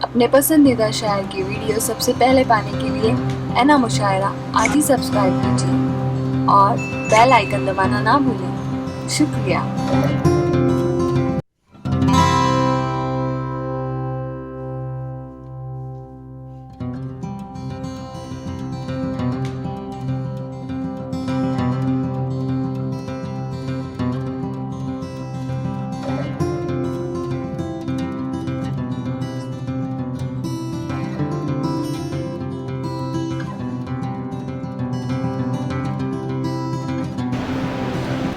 اپنے پسندیدہ شاعر کی ویڈیو سب سے پہلے پانے کے لیے اینا مشاعرہ آج ہی سبسکرائب کیجیے اور بیل آئیکن دبانا نہ بھولیں۔ شکریہ۔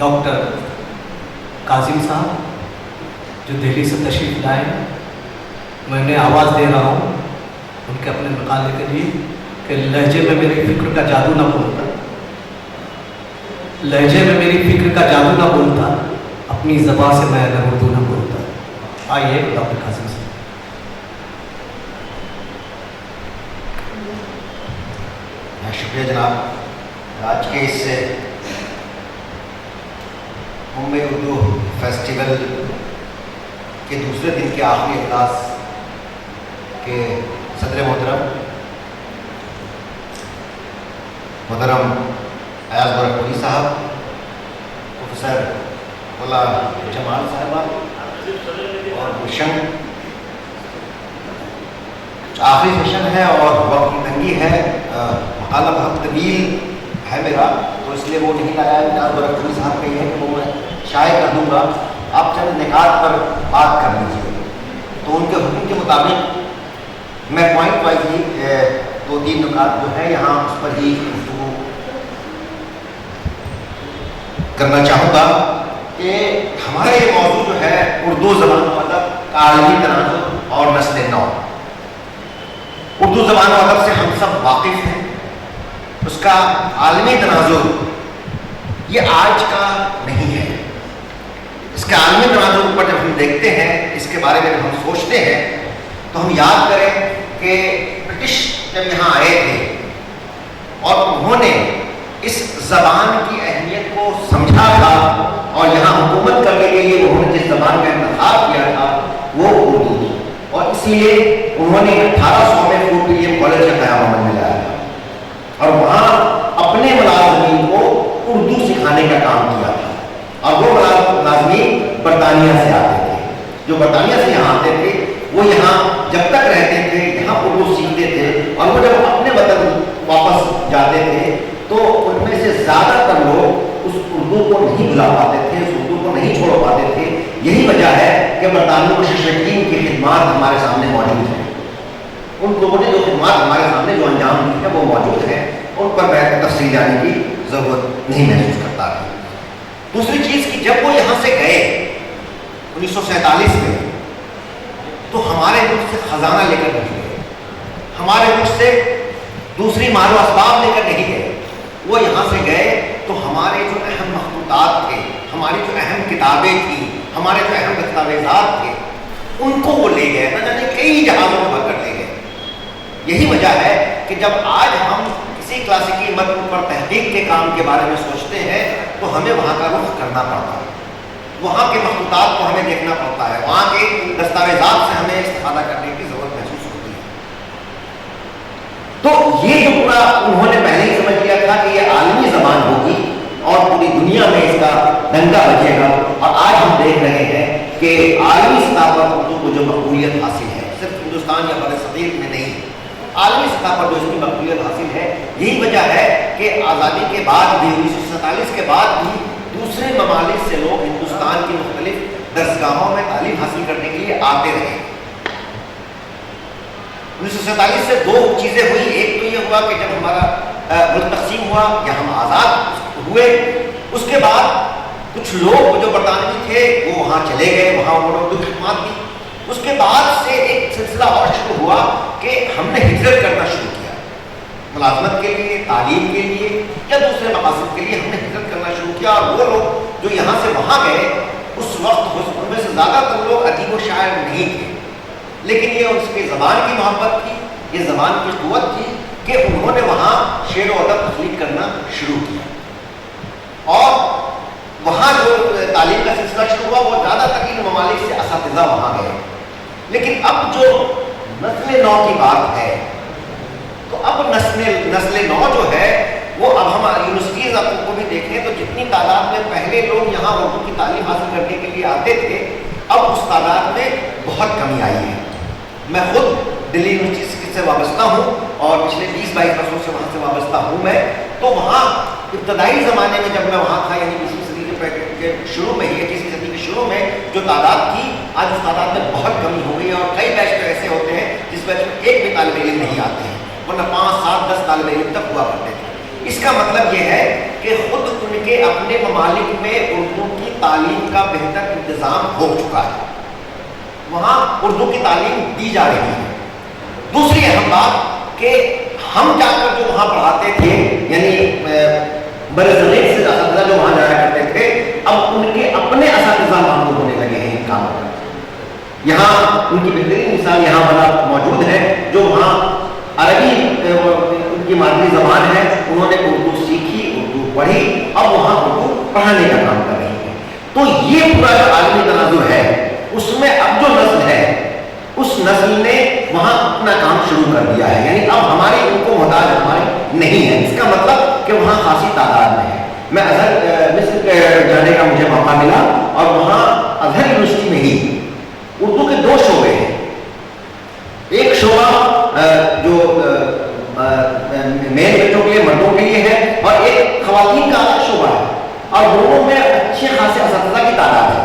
ڈاکٹر کاظم صاحب جو دہلی سے تشریف لائے، میں نے آواز دے رہا ہوں ان کے اپنے مقالے کے لیے کہ لہجے میں میری فکر کا جادو نہ بولتا، لہجے میں میری فکر کا جادو نہ بولتا، اپنی زبان سے میں اگر اردو نہ بولتا۔ آئیے ڈاکٹر کاظم صاحب۔ شکریہ جناب۔ آج کے اس ممبئی اردو فیسٹیول کے دوسرے دن کے آخری اجلاس کے صدر محترم ایاز گورکھپوری صاحب، پروفیسر مولا جمال صاحبہ اور گلشن، آخری سیشن ہے اور وقت کی تنگی ہے، مقالہ بہت طویل ہے میرا، تو اس لیے وہ نہیں لایا ہے۔ ایاز گورکھپوری صاحب کا یہ ہے کہ وہ میں شائع کر دوں گا، آپ چند نکات پر بات کر لیجیے۔ تو ان کے حکم کے مطابق میں پوائنٹ وائز ہی دو تین نکات جو ہے یہاں اس پر ہی گفتگو کرنا چاہوں گا کہ ہمارا یہ موضوع جو ہے اردو زبان و ادب کا عالمی تناظر اور نسل نو۔ اردو زبان و ادب سے ہم سب واقف ہیں، اس کا عالمی تناظر یہ آج کا نہیں ہے۔ اس کے عالمی تناظر پر جب ہم دیکھتے ہیں، اس کے بارے میں جب ہم سوچتے ہیں تو ہم یاد کریں کہ برٹش جب یہاں آئے تھے اور انہوں نے اس زبان کی اہمیت کو سمجھا تھا اور یہاں حکومت کرنے کے لیے انہوں نے جس زبان کا انتخاب کیا تھا وہ اردو تھی، اور اس لیے انہوں نے 1800 میں فورٹ ولیم کالج کا قیام عمل میں لایا تھا اور وہاں اپنے ملازمین کو اردو سکھانے کا کام کیا تھا۔ اور وہ ملازمین برطانیہ سے آتے تھے، جو برطانیہ سے یہاں آتے تھے وہ یہاں جب تک رہتے تھے یہاں اردو سیکھتے تھے، اور وہ جب اپنے وطن واپس جاتے تھے تو ان میں سے زیادہ تر لوگ اس اردو کو نہیں بھلا پاتے تھے، اس اردو کو نہیں چھوڑ پاتے تھے۔ یہی وجہ ہے کہ برطانوی مستشرقین کی خدمات ہمارے سامنے موجود ہیں، ان لوگوں نے جو خدمات ہمارے سامنے جو انجام دی ہے وہ موجود ہیں، ان پر میں تفصیل جانے کی ضرورت نہیں محسوس کرتا ہے۔ دوسری چیز کہ جب وہ یہاں سے گئے 1947 میں تو ہمارے ملک سے خزانہ لے کر نہیں گئے، ہمارے ملک سے دوسری مال و اسباب لے کر نہیں گئے، وہ یہاں سے گئے تو ہمارے جو اہم مخطوطات تھے، ہماری جو اہم کتابیں تھیں، ہمارے جو اہم دستاویزات تھے، ان کو وہ لے گئے، نہ جانے کئی جہازوں میں بھر کر لے گئے۔ یہی وجہ ہے کہ جب آج ہم کسی کلاسیکی متن پر تحقیق کے کام کے بارے میں سوچتے ہیں تو ہمیں وہاں کا رخ کرنا پڑتا ہے، وہاں کے مخطوطات کو ہمیں دیکھنا پڑتا ہے، وہاں کے دستاویزات سے ہمیں استفادہ کرنے کی ضرورت محسوس ہوتی ہے۔ تو یہ جو پورا انہوں نے پہلے ہی سمجھ لیا تھا کہ یہ عالمی زبان ہوگی اور پوری دنیا میں اس کا ڈنکا بجے گا، اور آج ہم دیکھ رہے ہیں کہ عالمی سطح پر اردو کو جو مقبولیت حاصل ہے، صرف ہندوستان یا بر صغیر میں نہیں، عالمی سطح پر جو اس کی مقبولیت حاصل ہے، یہی وجہ ہے کہ آزادی کے بعد بھی 1947 کے بعد بھی دوسرے ممالک سے لوگ ہندوستان کی مختلف درسگاہوں میں تعلیم حاصل کرنے کے لیے آتے رہے۔ 1947 سے دو چیزیں ہوئی، ایک تو یہ ہوا کہ جب ہمارا ملک تقسیم ہوا یا ہم آزاد ہوئے، اس کے بعد کچھ لوگ جو برطانوی تھے وہ وہاں چلے گئے، وہاں انہوں نے اردو خدمات دی۔ اس کے بعد سے ایک سلسلہ اور شروع ہوا کہ ہم نے ہجرت کرنا شروع کیا، ملازمت کے لیے، تعلیم کے لیے یا دوسرے مقاصد کے لیے ہم نے ہجرت کرنا شروع کیا، اور وہ لوگ جو یہاں سے وہاں گئے اس وقت ان میں سے زیادہ تر لوگ ادیب و شاعر نہیں تھے، لیکن یہ اس کی زبان کی محبت تھی، یہ زبان کی قوت تھی کہ انہوں نے وہاں شعر و ادب تخلیق کرنا شروع کیا، اور وہاں جو تعلیم کا سلسلہ شروع ہوا وہ زیادہ تر ان ممالک سے اساتذہ وہاں گئے۔ لیکن اب جو नस्ल नौ की बात है, तो अब नस्ल नौ जो है वो अब हम यूनिवर्सिटीज को भी देखें तो जितनी तादाद में पहले लोग यहाँ उर्दू की तालीम हासिल करने के लिए आते थे, अब उस तादाद में बहुत कमी आई है। मैं खुद दिल्ली यूनिवर्सिटी से वाबस्ता हूँ और पिछले 20-22 वर्षों से वहाँ से वाबस्ता हूँ मैं, तो वहाँ इब्तदाई ज़माने में जब मैं वहाँ था, यानी 20वीं सदी के शुरू में ही, 21वीं सदी के शुरू में जो तादाद थी, आज उस तादाद में बहुत कमी हो गई है। और कई बैच तो ऐसे होते हैं जिस बैच में एक भी तालिब इल्म नहीं आते हैं, वरना 5, 7, 10 तालिब इल्म तक हुआ करते थे। इसका मतलब ये है कि खुद उनके अपने ममालिक में उर्दू की तालीम का बेहतर इंतज़ाम हो चुका है, वहाँ उर्दू की तालीम दी जा रही है। दूसरी अहम बात कि हम जाकर जो वहाँ पढ़ाते थे, यानी बरज़मीन से असातिज़ा जो वहाँ जाया करते थे, अब उनके अपने असातिज़ा मामूल होने लगे हैं इन कामों में। यहाँ उनकी बेहतरीन मिसाल यहाँ वाला मौजूद है, जो वहाँ अरबी उनकी मादरी ज़बान है, उन्होंने उर्दू सीखी, उर्दू पढ़ी, अब वहाँ उर्दू पढ़ाने का काम कर रही है। तो ये पूरा जो आलमी तनाज़ुर है, उसमें अब जो नस्ल है, उस नस्ल ने वहाँ अपना काम शुरू कर दिया है, यानी अब हमारी उनको मोहताज हमारी नहीं है। इसका मतलब कि वहाँ खासी तादाद में है। मैं अज़हर मिस्र जाने का मुझे मौका मिला और वहाँ अज़हर यूनिवर्सिटी में ही उर्दू के 2 शोबे हैं। एक शोबा जो मेन बच्चों के लिए, मर्दों के लिए है, और एक ख़वातीन का अलग शोबा है, और दोनों में अच्छे खासे असातिज़ा की तादाद है।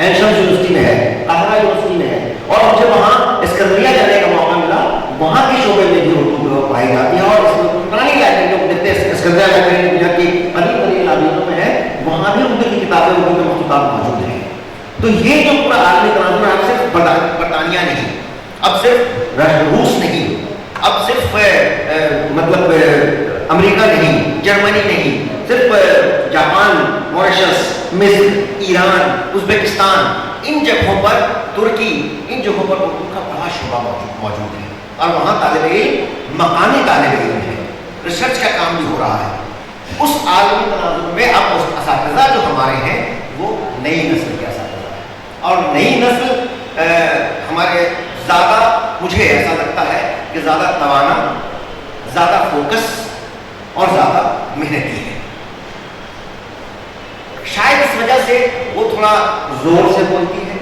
एन शम्स यूनिवर्सिटी में है, काहिरा यूनिवर्सिटी में है, और मुझे वहाँ इस्कंदरिया जाने का मौका मिला, वहाँ के शोबे में भी उर्दू पढ़ाई जाती है। और पुरानी लाइब्रेरी जो देखते हैं, इस्कंदरिया लाइब्रेरी दुनिया की करीब लाइब्रेरियों में है, वहाँ भी उर्दू की किताबें, उर्दू के मखतूतात मौजूद हैं। तो ये जो पूरा आलमी तनाज़ुर है, अब सिर्फ बरतानिया नहीं, अब सिर्फ रूस नहीं, अब सिर्फ मतलब अमेरिका नहीं, जर्मनी नहीं, सिर्फ जापान, मॉरिशस, मिस्र, ईरान, उज़्बेकिस्तान, इन जगहों पर, तुर्की, इन जगहों पर उर्दू का बड़ा शोबा मौजूद है। और वहाँ तालिब इल्म मकामी तालिब इल्म है, रिसर्च का काम भी हो रहा है। उस आलमी तनाज़ुर में अब उस असातिज़ा जो हमारे हैं वो नई नस्ल के असातिज़ा है, और नई नस्ल हमारे ज़्यादा, मुझे ऐसा लगता है कि ज़्यादा तवाना, ज़्यादा फोकस और ज़्यादा मेहनती है। शायद इस वजह से वो थोड़ा ज़ोर से बोलती है,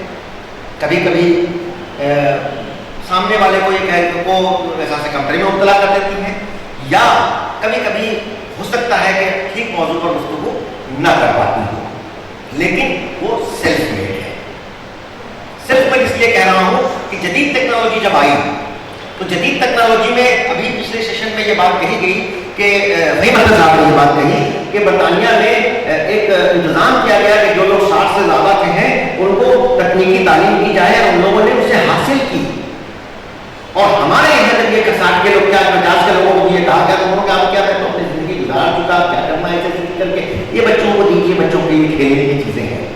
कभी कभी सामने वाले को ये को ऐसा से कंपनी में मुब्तला कर देती है, या कभी कभी हो सकता है कि ठीक मौजूद पर गुफ्तगू न कर पाती हो, लेकिन वो सेल्फ मेड है। सिर्फ मैं इसलिए कह रहा हूँ कि जदीद टेक्नोलॉजी जब आई, तो जदीद टेक्नोलॉजी में अभी पिछले सेशन में ये बात कही गई कि वही मतलब साहब ने ये बात कही कि बरतानिया में एक इंतज़ाम किया गया कि जो लोग 60 से ज़्यादा के हैं उनको तकनीकी तालीम दी जाए, और उन लोगों ने उसे हासिल की। और हमारे यहाँ तक ये 60 के लोग क्या, 50 के लोगों को ये कहा गया तुम लोग आप क्या है, तो अपनी ज़िंदगी गुजार चुका, क्या करना है ऐसे करके, ये बच्चों को दीजिए, बच्चों के लिए खेलने की चीज़ें हैं।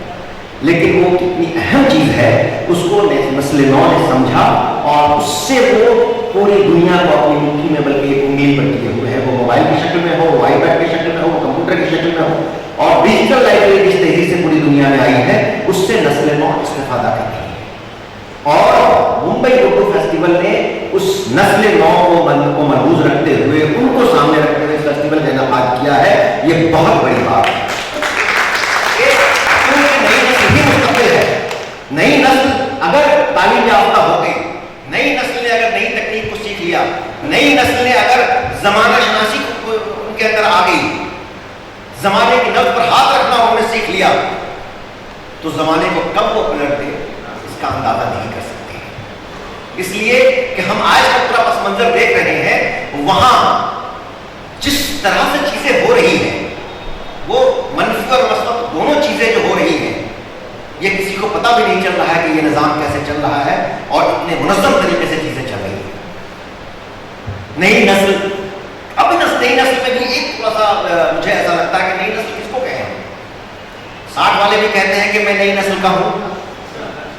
लेकिन वो कितनी अहम चीज़ है उसको नस्ल नौ ने समझा, और उससे वो पूरी दुनिया को अपनी मुट्ठी में बल्कि एक उंगली पर किए हुए है, वो मोबाइल की शक्ल में हो, वो आईपैड की शक्ल में हो, वो कंप्यूटर की शक्ल में हो, और डिजिटल लाइब्रेरी जिस तेजी से पूरी दुनिया में आई है उससे नस्ल नौ इस्तेफादा कर रही है। और मुंबई उर्दू फेस्टिवल ने उस नस्ल नौ को मलहूज रखते हुए, उनको सामने रखते हुए फेस्टिवल का इनेकाद किया है। ये बहुत बड़ी बात है। नई नस्ल अगर तालीम याफ्ता हो गई, नई नस्ल ने अगर नई तकनीक को सीख लिया, नई नस्ल ने अगर जमाना शनासी उनके अंदर आ गई, जमाने की नब्ज़ पर हाथ रखना उन्होंने सीख लिया, तो जमाने को कब वो पलट दे इसका अंदाजा नहीं कर सकते। इसलिए कि हम आज का पूरा पस मंजर देख रहे हैं, वहां जिस तरह से चीजें हो रही हैं, वो मनफी और मस्बत दोनों चीजें जो हो रही हैं, ये किसी को पता भी नहीं चल रहा है कि ये निज़ाम कैसे चल रहा है और इतने मुनज़्ज़म तरीके से चीजें चल रही हैं। नई नस्ल, अब नई नस्ल में भी एक थोड़ा सा मुझे ऐसा लगता है कि नई नस्ल किसको कहें। 60 वाले भी कहते हैं कि मैं नई नस्ल का हूँ,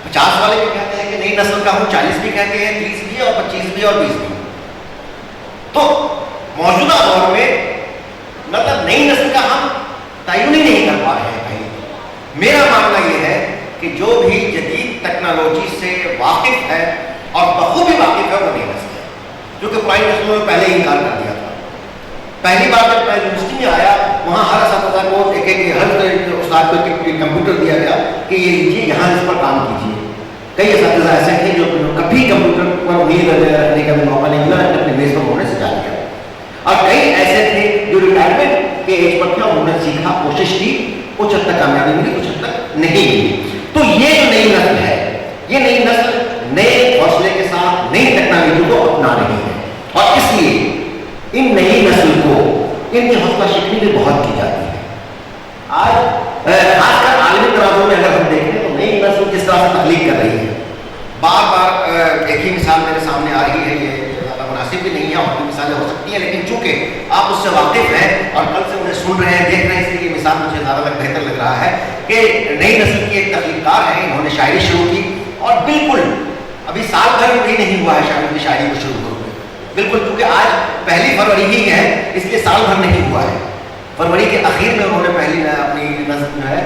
50 वाले भी कहते हैं कि नई नस्ल का हूँ, 40 भी कहते हैं, 30 भी और 25 भी और 20 भी। तो मौजूदा दौर में मतलब नई नस्ल का हम तयन ही नहीं कर पा रहे हैं। मेरा मानना यह है कि जो भी जदीद टेक्नोलॉजी से वाकिफ है और बखूबी जो कि पुरानी नस्लों में पहले ही इनकार कर दिया था। पहली बार जब मैं यूनिवर्सिटी में आया, वहाँ हर असातिज़ा को हर उस्ताद को एक कंप्यूटर दिया गया कि ये लीजिए, यहाँ इस पर काम कीजिए। कई असातिज़ा ऐसे थे जो कभी कंप्यूटर पर उम्मीद रखने का भी मौका नहीं मिला, अपने मेज़ पर उन्होंने सिखा दिया। और कई ऐसे थे जो रिटायरमेंट के एज पर थे, उन्होंने सीखा, कोशिश की, कुछ हद तक कामयाबी मिली, कुछ हद तक नहीं मिली। तो ये जो नई नस्ल है, ये नई नस्ल नए हौसले के साथ नई टेक्नोलॉजी को अपना रही है, और इसलिए इन नई नस्ल को इनकी हौसला शिकनी भी बहुत की जाती है। आज खासकर आलमी तराजू में अगर हम देखें तो नई नस्ल किस तरह से तख्लीक कर रही है, बार बार एक ही मिसाल मेरे सामने आ रही है, ये ज़्यादा मुनासिब भी नहीं है, और भी मिसालें हो सकती हैं, लेकिन चूंकि आप उससे वाकिफ हैं और कल से उन्हें सुन रहे हैं, देख रहे हैं, इसलिए ये मिसाल मुझे ज़्यादा बेहतर लग रहा है कि नई नस्ल की एक तख्लीकार है, इन्होंने शायरी शुरू की, और बिल्कुल अभी साल भर भी नहीं हुआ है शायद की शायरी को शुरू हुए, बिल्कुल, क्योंकि आज 1 फरवरी ही है, इसलिए साल भर नहीं हुआ है। फरवरी के आखिर में उन्होंने पहली अपनी नस्ल जो है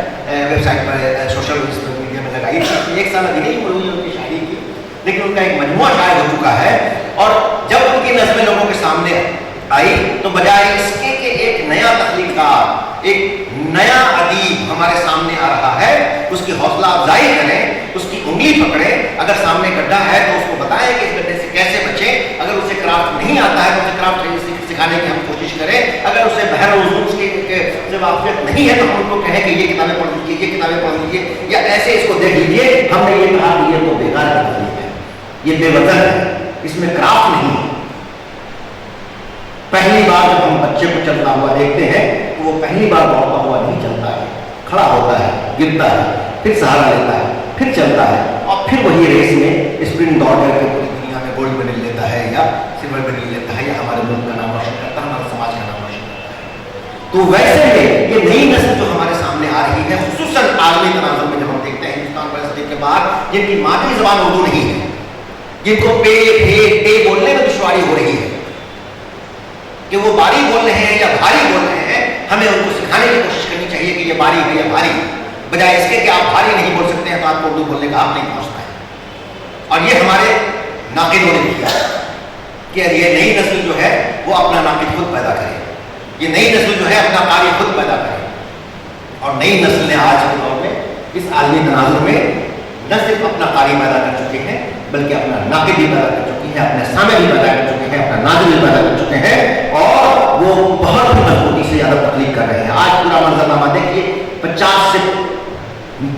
वेबसाइट पर सोशल मीडिया में लगाई थी। 1 साल अभी नहीं हुई उनकी शायरी की, लेकिन उनका एक मजमुआ शायद हो चुका है, और जब उनकी नस्लें लोगों के सामने आई तो बजाय इसके कि एक नया तख्लीकार, एक नया अदीब हमारे सामने आ रहा है, उसकी हौसला अफजाई करें, उसकी उंगली पकड़ें, अगर सामने गड्ढा है तो उसको बताएं कि इस गड्ढे से कैसे बचें, अगर उसे क्राफ्ट नहीं आता है तो उसे क्राफ्ट सिखाने की हम कोशिश करें, अगर उसे बहर से वाक़िफ़ नहीं है तो हम उनको कहें कि ये किताबें पढ़ लीजिए, ये किताबें पढ़ लीजिए, या ऐसे इसको देख लीजिए, हमने ये कहा कि ये तो बेकार की है, ये बेवजन है, इसमें क्राफ्ट नहीं है। पहली बार जब हम बच्चे को चलता हुआ देखते हैं तो वो पहली बार दौड़ता हुआ नहीं चलता है, खड़ा होता है, गिरता है, फिर सहारा लेता है, फिर चलता है, और फिर वही रेस में स्प्रिंट दौड़ करके पूरी दुनिया में गोल्ड मेडल लेता है, या सिल्वर मेडल लेता है, या हमारे मुल्क का नाम रोशन करता है, हमारे समाज का नाम रोशन करता है। तो वैसे में ये नई नस्ल जो हमारे सामने आ रही है, खुसूसन आलमी तनाज़ुर में जब हम देखते हैं हिंदुस्तान पर के बाहर, जिनकी मादरी ज़बान उर्दू नहीं है, जिनको पे फे टे बोलने में दुश्वारी हो रही है, कि वो बारी बोल रहे हैं या भारी बोल रहे हैं, हमें उनको सिखाने की कोशिश करनी चाहिए कि ये बारी है या भारी, बजाय इसके कि आप भारी नहीं बोल सकते हैं तो आपको उर्दू बोलने का आप नहीं पहुंचता है। और ये हमारे नाकिदों ने किया कि ये नई नस्ल जो है वो अपना नाकिद खुद पैदा करे, ये नई नस्ल जो है अपना कार्य खुद पैदा करे, और नई नस्ल ने आज के दौर में इस आलमी तनाज़ुर में न सिर्फ अपना कार्य पैदा कर चुके हैं, बल्कि अपना नाकिद भी पैदा कर चुकी है, अपने सामे भी पैदा कर चुके हैं, अपना नाज़िल भी पैदा कर चुके हैं, और वो बहुत ही मजबूती से ज़्यादा तकलीफ कर रहे हैं। आज पूरा मंजरनामा देखिए, 50 से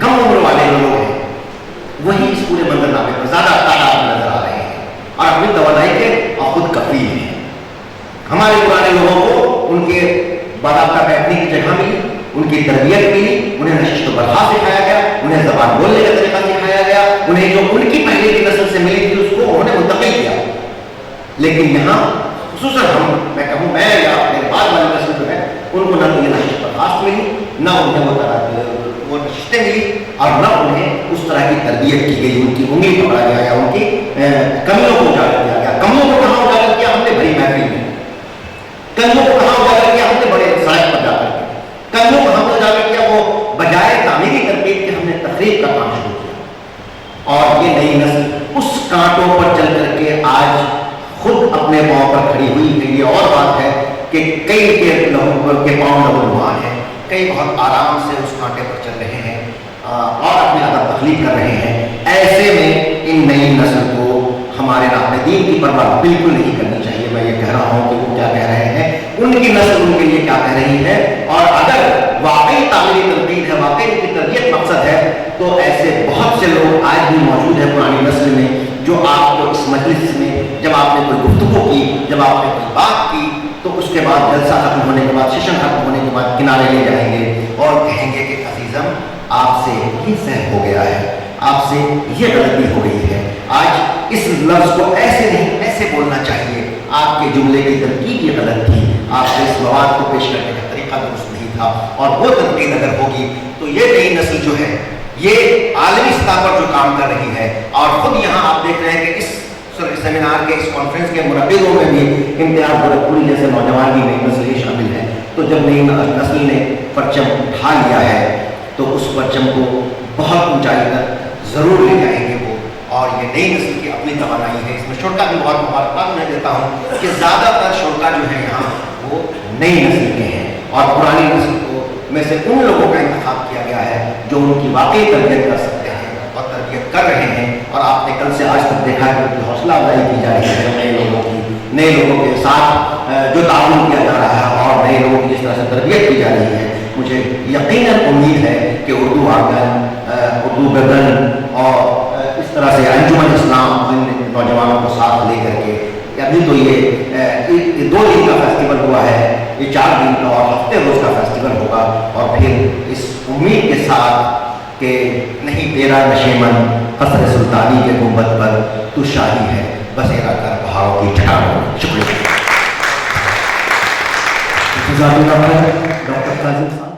कम उम्र वाले लोग हैं, वही इस पूरे मंजरनामे पर ज़्यादा तादाद में नजर आ रहे हैं, और अपनी तवानाई के और खुद कफील हैं। हमारे पुराने लोगों को उनके बाकायदा बैठने की जगह मिली, उनकी तरबियत मिली, उन्हें नशिस्त बर्खास्त सिखाया गया, उन्हें ज़बान बोलने का तरीका सिखाया गया, उन्हें जो उनकी पहले की नस्ल से मिली थी उसको उन्होंने मुंतकिल किया। लेकिन यहाँ खुसूसन मैं कहूँ, मैं या मेरे बाद वाली नस्ल जो है, उनको न तो ये नशिस्त बर्खास्त मिली, न उन्हें वो नशिस्तें मिली, और न उन्हें उस तरह की तरबियत की गई, उनकी उंगली पकड़ा गया, या उनकी कमियों को उजागर किया गया। कमियों को कहाँ उजागर किया हमने? भरी महफिल में। कमियों को कहाँ उजागर किया हमने? बड़े सड़क पर जाकर के। कमियों को हमने उजागर किया, वो बजाय तामीरी तरबियत के हमने तकरीब का काम शुरू किया, और ये नई नस्ल उस कांटों पर चल करके आज खुद अपने पाँव पर खड़ी हुई है। ये और बात है कि कई के पाँव नौजवान हैं, कई बहुत आराम से उस कांटे पर चल रहे हैं और अपनी अदब तख्लीक कर रहे हैं। ऐसे में इन नई नस्ल को हमारे अपने दीन की परवाह बिल्कुल नहीं करनी चाहिए। मैं ये कह रहा हूँ कि वो क्या कह रहे हैं, उनकी नस्ल उनके लिए क्या कह रही है, और अगर वाकई तामीरी तनकीद है, वाकई उनकी तरबियत मकसद है, तो ऐसे बहुत से लोग आज भी मौजूद हैं पुरानी नस्ल में, जो आपको इस मजलिस में जब आपने कोई गुफ्तगू की, जब आपने कोई बात की, तो उसके बाद जलसा खत्म होने के बाद, सेशन खत्म होने के बाद किनारे ले जाएंगे और कहेंगे कि अजीज़म आपसे ये सहम हो गया है, आपसे ये गलती हो गई है, आज इस लफ्ज़ को ऐसे नहीं ऐसे बोलना चाहिए, आपके जुमले की तरकीब ये गलत थी, आपसे इस मवाद को पेश करने का तरीका दुरुस्त नहीं था। और वो तनकीद अगर होगी तो ये नई नस्ल जो है ये आलमी सतह पर जो काम कर रही है, और खुद यहाँ आप देख रहे हैं कि इस सेमिनार के, इस कॉन्फ्रेंस के मुरब्बियों में भी इम्तियाज़ गोरखपुरी जैसे नौजवान की नई नस्ल ही शामिल है। तो जब नई नस्ल ने परचम उठा लिया है तो उस परचम को बहुत ऊंचाई तक ज़रूर ले जाएंगे वो, اور یہ نئی نسل کی اپنی توانائی ہے. اس میں شرکا بھی بہت مبارکباد میں دیتا ہوں کہ زیادہ تر شرکا جو ہے یہاں وہ نئی نسل کے ہیں اور پرانی نسل کو میں سے ان لوگوں کا انتخاب کیا گیا ہے جو ان کی واقعی تربیت کر سکتے ہیں اور تربیت کر رہے ہیں. اور آپ نے کل سے آج تک دیکھا کہ ان کی حوصلہ افزائی کی جا رہی ہے نئے لوگوں کے ساتھ جو تعاون کیا جا رہا ہے اور نئے لوگوں کی جس طرح سے تربیت کی جا رہی ہے. مجھے یقیناً امید ہے کہ اردو آنگن، اردو گگن اور اس طرح سے انجمن اسلام ان نوجوانوں کو ساتھ لے کر کے ابھی تو یہ 2 دن کا فیسٹیول ہوا ہے، یہ 4 دن کا اور ہفتے روز کا فیسٹیول ہوگا. اور پھر اس امید کے ساتھ کہ نہیں تیرا نشیمن قصر سلطانی کے گنبد پر تو شاہی ہے بسیرا کر پہاڑوں کی چٹانوں. شکریہ. ڈاکٹر کاظم صاحب.